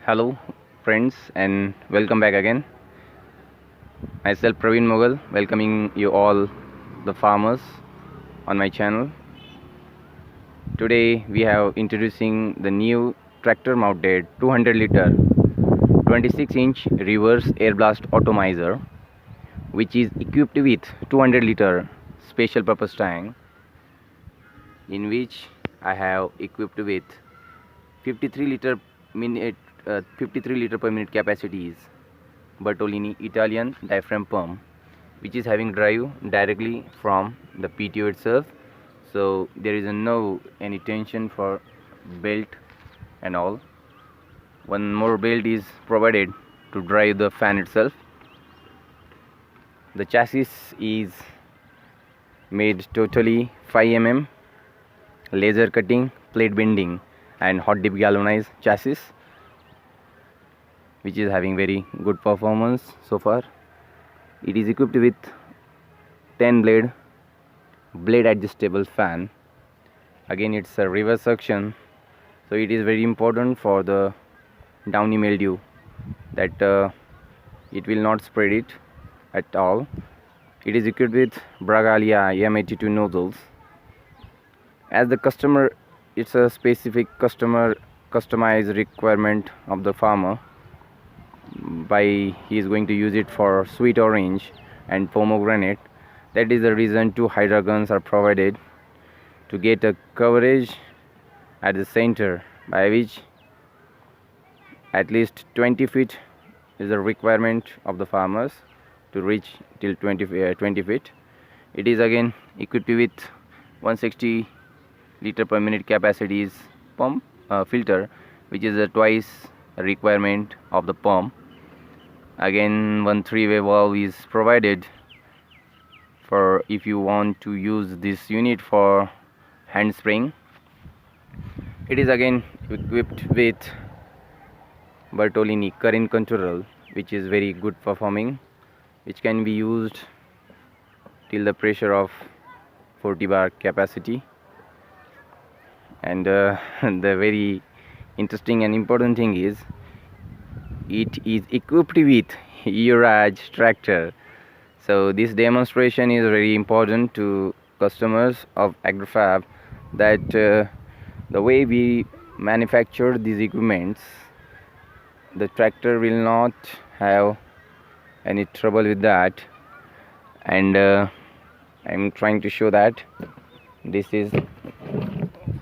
Hello friends and welcome back again. Myself Praveen Mughal welcoming you all the farmers on my channel. Today we have introducing the new tractor mounted 200 liter 26-inch reverse air blast Automizer, which is equipped with 200 liter special purpose tank, in which I have equipped with 53 liter minute 53 liter per minute capacities Bertolini Italian diaphragm pump, which is having drive directly from the PTO itself, so there is no any tension for belt and all. One more belt is provided to drive the fan itself. The chassis is made totally 5 mm laser cutting, plate bending and hot dip galvanized chassis, which is having very good performance so far. It is equipped with 10 blade adjustable fan. Again, it's a reverse suction, so it is very important for the downy mildew that it will not spread it at all. It is equipped with Bragalia M82 nozzles. As the customer, it's a specific customer customized requirement of the farmer. By he is going to use it for sweet orange and pomegranate. That is the reason two hydra guns are provided to get a coverage at the center, by which at least 20 feet is the requirement of the farmers to reach till 20 feet. It is again equipped with 160 liter per minute capacities pump filter, which is a twice requirement of the pump. Again, one 3-way valve is provided for if you want to use this unit for hand spraying. It is again equipped with Bertolini current control, which is very good performing, which can be used till the pressure of 40 bar capacity. And the very interesting and important thing is it is equipped with Youraj tractor. So this demonstration is very important to customers of Agrofab, that the way we manufacture these equipments, the tractor will not have any trouble with that. And I'm trying to show that this is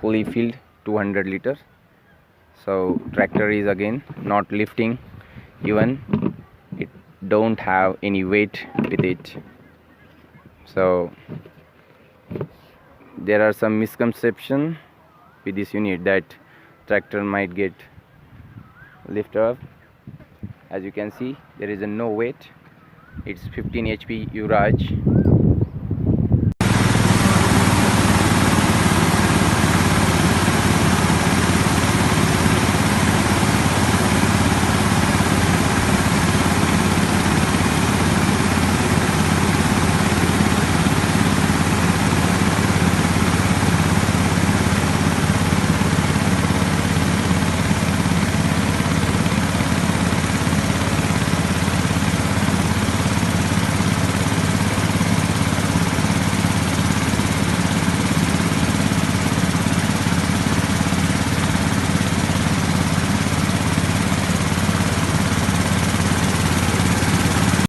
fully filled 200 liters, so tractor is again not lifting, even it don't have any weight with it. So there are some misconception with this unit that tractor might get lift up. As you can see, there is no weight. It's 15 HP Youraj